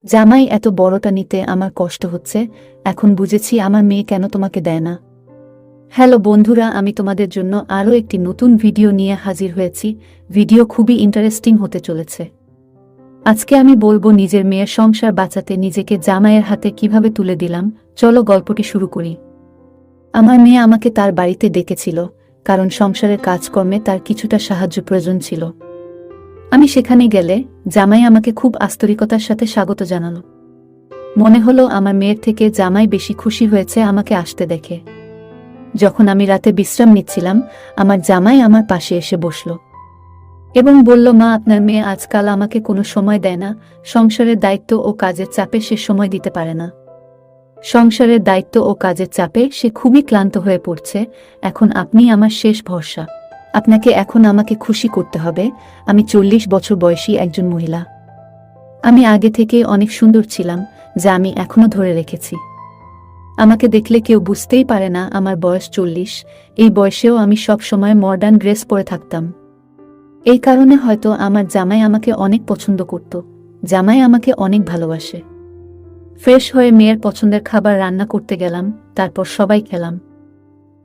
জামাই এত বড়টা নিতে আমার কষ্ট হচ্ছে, এখন বুঝেছি আমার মেয়ে কেন তোমাকে দেয় না। হ্যালো বন্ধুরা, আমি তোমাদের জন্য আরও একটি নতুন ভিডিও নিয়ে হাজির হয়েছি। ভিডিও খুবই ইন্টারেস্টিং হতে চলেছে। আজকে আমি বলবো নিজের মেয়ের সংসার বাঁচাতে নিজেকে জামাইয়ের হাতে কিভাবে তুলে দিলাম। চলো গল্পটি শুরু করি। আমার মেয়ে আমাকে তার বাড়িতে ডেকেছিল, কারণ সংসারের কাজকর্মে তার কিছুটা সাহায্য প্রয়োজন ছিল। আমি সেখানে গেলে জামাই আমাকে খুব আন্তরিকতার সাথে স্বাগত জানালো। মনে হলো আমার মেয়ের থেকে জামাই বেশি খুশি হয়েছে আমাকে আসতে দেখে। যখন আমি রাতে বিশ্রাম নিচ্ছিলাম, আমার জামাই আমার পাশে এসে বসল এবং বলল, মা, আপনার মেয়ে আজকাল আমাকে কোনো সময় দেয় না। সংসারের দায়িত্ব ও কাজের চাপে সে সময় দিতে পারে না। সংসারের দায়িত্ব ও কাজের চাপে সে খুবই ক্লান্ত হয়ে পড়ছে। এখন আপনি আমার শেষ ভরসা। আপনাকে এখন আমাকে খুশি করতে হবে। আমি 40 বছর বয়সী একজন মহিলা। আমি আগে থেকে অনেক সুন্দর ছিলাম, যা আমি এখনো ধরে রেখেছি। আমাকে দেখলে কেউ বুঝতেই পারে না আমার বয়স 40। এই বয়সেও আমি সব সময় মডার্ন ড্রেস পরে থাকতাম। এই কারণে হয়তো আমার জামাই আমাকে অনেক পছন্দ করত। জামাই আমাকে অনেক ভালোবাসে। ফ্রেশ হয়ে মেয়ের পছন্দের খাবার রান্না করতে গেলাম, তারপর সবাই খেলাম।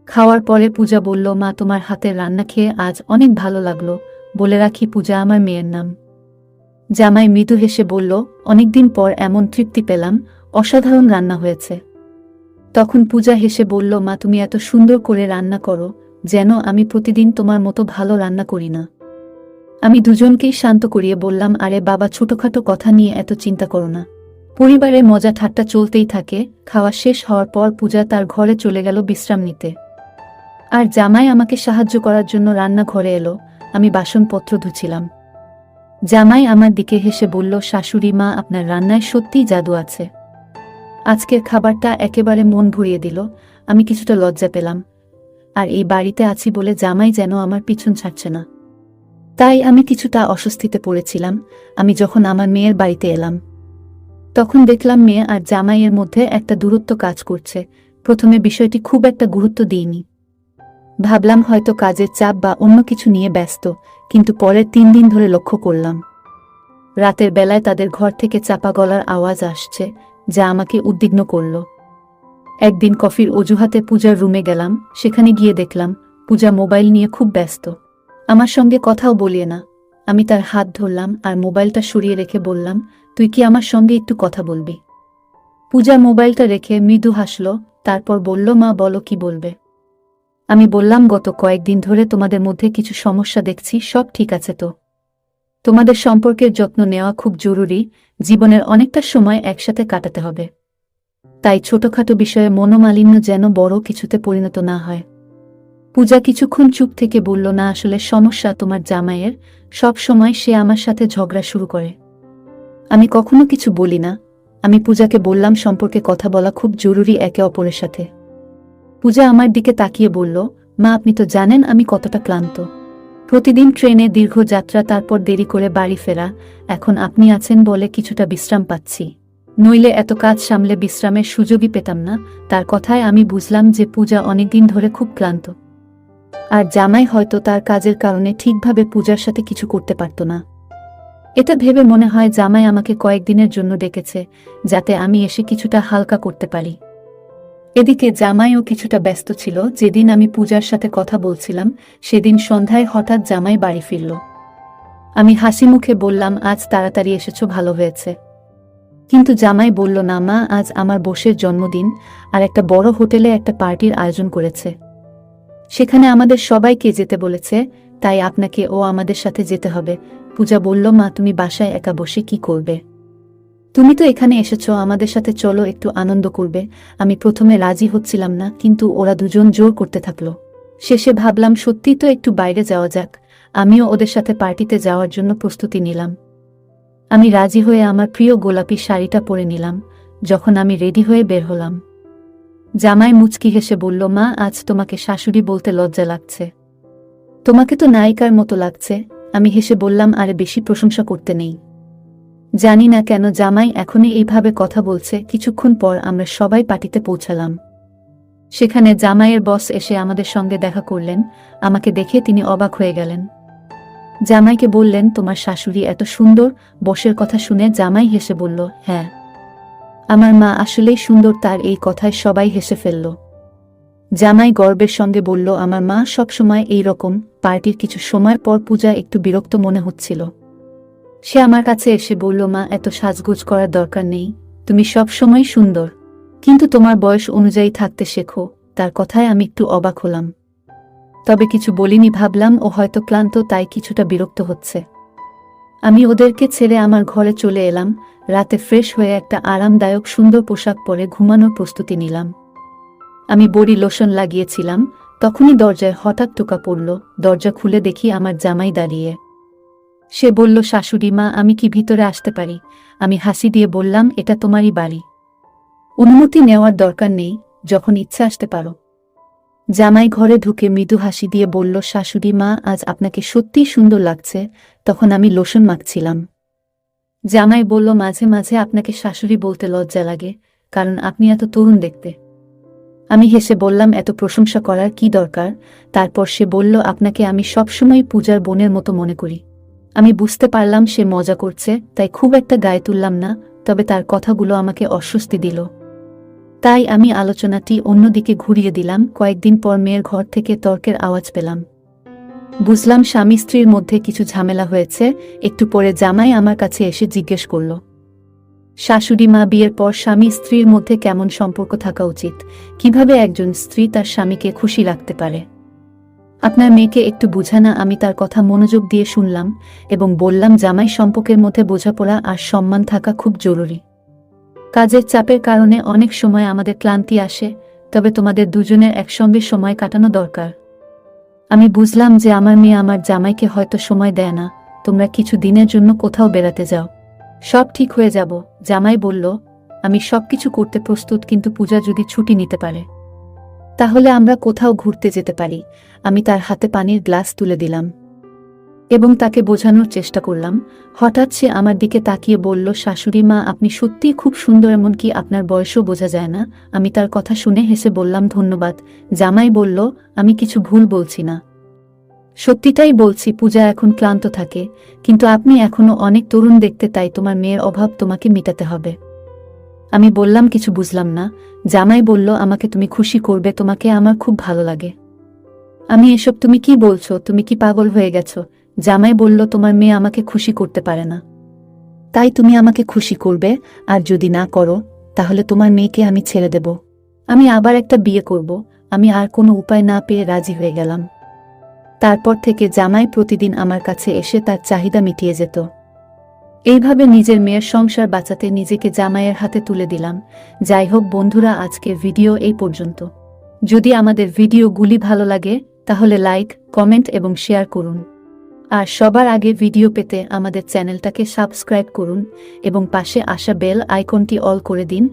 খাওয়ার পরে পূজা বলল, মা, তোমার হাতের রান্না খেয়ে আজ অনেক ভালো লাগলো। বলে রাখি, পূজা আমার মেয়ের নাম। জামাই মৃদু হেসে বলল, অনেকদিন পর এমন তৃপ্তি পেলাম, অসাধারণ রান্না হয়েছে। তখন পূজা হেসে বলল, মা, তুমি এত সুন্দর করে রান্না করো, যেন আমি প্রতিদিন তোমার মতো ভালো রান্না করি না। আমি দুজনকেই শান্ত করিয়ে বললাম, আরে বাবা, ছোটখাটো কথা নিয়ে এত চিন্তা করো না। পরিবারে মজা ঠাট্টা চলতেই থাকে। খাওয়া শেষ হওয়ার পর পূজা তার ঘরে চলে গেল বিশ্রাম নিতে, আর জামাই আমাকে সাহায্য করার জন্য রান্নাঘরে এলো। আমি বাসনপত্র ধুছিলাম। জামাই আমার দিকে হেসে বলল, শাশুড়ি মা, আপনার রান্নায় সত্যিই জাদু আছে। আজকের খাবারটা একেবারে মন ভরিয়ে দিল। আমি কিছুটা লজ্জা পেলাম, আর এই বাড়িতে আছি বলে জামাই যেন আমার পিছন ছাড়ছে না। তাই আমি কিছুটা অস্বস্তিতে পড়েছিলাম। আমি যখন আমার মেয়ের বাড়িতে এলাম, তখন দেখলাম মেয়ে আর জামাইয়ের মধ্যে একটা দূরত্ব কাজ করছে। প্রথমে বিষয়টি খুব একটা গুরুত্ব দিইনি। ভাবলাম হয়তো কাজের চাপ বা অন্য কিছু নিয়ে ব্যস্ত, কিন্তু পরের 3 দিন ধরে লক্ষ্য করলাম রাতের বেলায় তাদের ঘর থেকে চাপা গলার আওয়াজ আসছে, যা আমাকে উদ্বিগ্ন করল। একদিন কফির অজুহাতে পূজার রুমে গেলাম। সেখানে গিয়ে দেখলাম পূজা মোবাইল নিয়ে খুব ব্যস্ত। আমার সঙ্গে কথাও বলিয়ে না। আমি তার হাত ধরলাম আর মোবাইলটা সরিয়ে রেখে বললাম, তুই কি আমার সঙ্গে একটু কথা বলবি? পূজা মোবাইলটা রেখে মৃদু হাসল, তারপর বলল, মা, বলো, কি বলবে? আমি বললাম, গত কয়েকদিন ধরে তোমাদের মধ্যে কিছু সমস্যা দেখছি। সব ঠিক আছে তো? তোমাদের সম্পর্কের যত্ন নেওয়া খুব জরুরি। জীবনের অনেকটা সময় একসাথে কাটাতে হবে। তাই ছোটখাটো বিষয়ে মনোমালিন্য যেন বড় কিছুতে পরিণত না হয়। পূজা কিছুক্ষণ চুপ থেকে বলল, না, আসলে সমস্যা তোমার জামাইয়ের। সব সময় সে আমার সাথে ঝগড়া শুরু করে। আমি কখনো কিছু বলি না। আমি পূজাকে বললাম, সম্পর্কে কথা বলা খুব জরুরি একে অপরের সাথে। পূজা আমার দিকে তাকিয়ে বলল, মা, আপনি তো জানেন আমি কতটা ক্লান্ত। প্রতিদিন ট্রেনে দীর্ঘ যাত্রা, তারপর দেরি করে বাড়ি ফেরা। এখন আপনি আছেন বলে কিছুটা বিশ্রাম পাচ্ছি, নইলে এত কাজ সামলে বিশ্রামের সুযোগই পেতাম না। তার কথায় আমি বুঝলাম যে পূজা অনেকদিন ধরে খুব ক্লান্ত, আর জামাই হয়তো তার কাজের কারণে ঠিকভাবে পূজার সাথে কিছু করতে পারত না। এটা ভেবে মনে হয় জামাই আমাকে কয়েকদিনের জন্য ডেকেছে, যাতে আমি এসে কিছুটা হালকা করতে পারি। এদিকে জামাইও কিছুটা ব্যস্ত ছিল। যেদিন আমি পূজার সাথে কথা বলছিলাম, সেদিন সন্ধ্যায় হঠাৎ জামাই বাড়ি ফিরল। আমি হাসি মুখে বললাম, আজ তাড়াতাড়ি এসেছো, ভালো হয়েছে। কিন্তু জামাই বলল, না মা, আজ আমার বোসের জন্মদিন, আর একটা বড় হোটেলে একটা পার্টির আয়োজন করেছে। সেখানে আমাদের সবাইকে যেতে বলেছে, তাই আপনাকে ও আমাদের সাথে যেতে হবে। পূজা বলল, মা, তুমি বাসায় একা বসে কি করবে? তুমি তো এখানে এসেছো, আমাদের সাথে চলো, একটু আনন্দ করবে। আমি প্রথমে রাজি হচ্ছিলাম না, কিন্তু ওরা দুজন জোর করতে থাকলো। শেষে ভাবলাম সত্যি তো, একটু বাইরে যাওয়া যাক। আমিও ওদের সাথে পার্টিতে যাওয়ার জন্য প্রস্তুতি নিলাম। আমি রাজি হয়ে আমার প্রিয় গোলাপি শাড়িটা পরে নিলাম। যখন আমি রেডি হয়ে বের হলাম, জামাই মুচকি হেসে বলল, মা, আজ তোমাকে শাশুড়ি বলতে লজ্জা লাগছে। তোমাকে তো নায়িকার মতো লাগছে। আমি হেসে বললাম, আরে বেশি প্রশংসা করতে নেই। জানি না কেন জামাই এখনই এইভাবে কথা বলছে। কিছুক্ষণ পর আমরা সবাই পার্টিতে পৌঁছালাম। সেখানে জামাইয়ের বস এসে আমাদের সঙ্গে দেখা করলেন। আমাকে দেখে তিনি অবাক হয়ে গেলেন। জামাইকে বললেন, তোমার শাশুড়ি এত সুন্দর। বসের কথা শুনে জামাই হেসে বলল, হ্যাঁ, আমার মা আসলেই সুন্দর। তার এই কথায় সবাই হেসে ফেলল। জামাই গর্বের সঙ্গে বলল, আমার মা সবসময় এই রকম। পার্টির কিছু সময় পর পূজা একটু বিরক্ত মনে হচ্ছিল। সে আমার কাছে এসে বলল, মা, এত সাজগোজ করার দরকার নেই, তুমি সব সময় সুন্দর, কিন্তু তোমার বয়স অনুযায়ী থাকতে শেখো। তার কথায় আমি একটু অবাক হলাম, তবে কিছু বলিনি। ভাবলাম ও হয়তো ক্লান্ত, তাই কিছুটা বিরক্ত হচ্ছে। আমি ওদেরকে ছেড়ে আমার ঘরে চলে এলাম। রাতে ফ্রেশ হয়ে একটা আরামদায়ক সুন্দর পোশাক পরে ঘুমানোর প্রস্তুতি নিলাম। আমি বডি লোশন লাগিয়েছিলাম, তখনই দরজায় হঠাৎ টোকা পড়ল। দরজা খুলে দেখি আমার জামাই দাঁড়িয়ে। সে বলল, শাশুড়ি মা, আমি কি ভিতরে আসতে পারি? আমি হাসি দিয়ে বললাম, এটা তোমারই বাড়ি, অনুমতি নেওয়ার দরকার নেই, যখন ইচ্ছা আসতে পারো। জামাই ঘরে ঢুকে মৃদু হাসি দিয়ে বলল, শাশুড়ি মা, আজ আপনাকে সত্যিই সুন্দর লাগছে। তখন আমি লোশন মাখছিলাম। জামাই বলল, মাঝে মাঝে আপনাকে শাশুড়ি বলতে লজ্জা লাগে, কারণ আপনি এত তরুণ দেখতে। আমি হেসে বললাম, এত প্রশংসা করার কি দরকার? তারপর সে বলল, আপনাকে আমি সবসময় পূজার বোনের মতো মনে করি। আমি বুঝতে পারলাম সে মজা করছে, তাই খুব একটা গায়ে তুললাম না, তবে তার কথাগুলো আমাকে অস্বস্তি দিল। তাই আমি আলোচনাটি অন্যদিকে ঘুরিয়ে দিলাম। কয়েকদিন পর মেয়ের ঘর থেকে তর্কের আওয়াজ পেলাম। বুঝলাম স্বামী স্ত্রীর মধ্যে কিছু ঝামেলা হয়েছে। একটু পরে জামাই আমার কাছে এসে জিজ্ঞেস করল, শাশুড়ি মা, বিয়ের পর স্বামী স্ত্রীর মধ্যে কেমন সম্পর্ক থাকা উচিত? কিভাবে একজন স্ত্রী তার স্বামীকে খুশি রাখতে পারে? আপনার মেয়েকে একটু বুঝানা। আমি তার কথা মনোযোগ দিয়ে শুনলাম এবং বললাম, জামাই, সম্পর্কের মধ্যে বোঝাপড়া আর সম্মান থাকা খুব জরুরি। কাজের চাপের কারণে অনেক সময় আমাদের ক্লান্তি আসে, তবে তোমাদের দুজনের একসঙ্গে সময় কাটানো দরকার। আমি বুঝলাম যে আমার মেয়ে আমার জামাইকে হয়তো সময় দেয় না। তোমরা কিছু দিনের জন্য কোথাও বেড়াতে যাও, সব ঠিক হয়ে যাব। জামাই বলল, আমি সবকিছু করতে প্রস্তুত, কিন্তু পূজা যদি ছুটি নিতে পারে তাহলে আমরা কোথাও ঘুরতে যেতে পারি। আমি তার হাতে পানির গ্লাস তুলে দিলাম এবং তাকে বোঝানোর চেষ্টা করলাম। হঠাৎ সে আমার দিকে তাকিয়ে বলল, শাশুড়ি মা, আপনি সত্যিই খুব সুন্দর, এমনকি আপনার বয়সও বোঝা যায় না। আমি তার কথা শুনে হেসে বললাম, ধন্যবাদ। জামাই বলল, আমি কিছু ভুল বলছি না, সত্যিটাই বলছি। পূজা এখন ক্লান্ত থাকে, কিন্তু আপনি এখনো অনেক তরুণ দেখতে, তাই তোমার মেয়ের অভাব তোমাকে মেটাতে হবে। আমি বললাম, কিছু বুঝলাম না। জামাই বলল, আমাকে তুমি খুশি করবে, তোমাকে আমার খুব ভালো লাগে। আমি, এসব তুমি কি বলছো? তুমি কি পাগল হয়ে গেছো? জামাই বলল, তোমার মেয়ে আমাকে খুশি করতে পারে না, তাই তুমি আমাকে খুশি করবে, আর যদি না করো তাহলে তোমার মেয়েকে আমি ছেড়ে দেব। আমি আবার একটা বিয়ে করব। আমি আর কোনো উপায় না পেয়ে রাজি হয়ে গেলাম। তারপর থেকে জামাই প্রতিদিন আমার কাছে এসে তার চাহিদা মিটিয়ে যেত। এইভাবে নিজের মেয়ের সংসার বাঁচাতে নিজেকে জামাইয়ের হাতে তুলে দিলাম। যাই হোক বন্ধুরা, আজকের ভিডিও এই পর্যন্ত। যদি আমাদের ভিডিওগুলি ভালো লাগে তাহলে লাইক, কমেন্ট এবং শেয়ার করুন। আর সবার আগে ভিডিও পেতে আমাদের চ্যানেলটাকে সাবস্ক্রাইব করুন এবং পাশে আসা বেল আইকনটি অল করে দিন।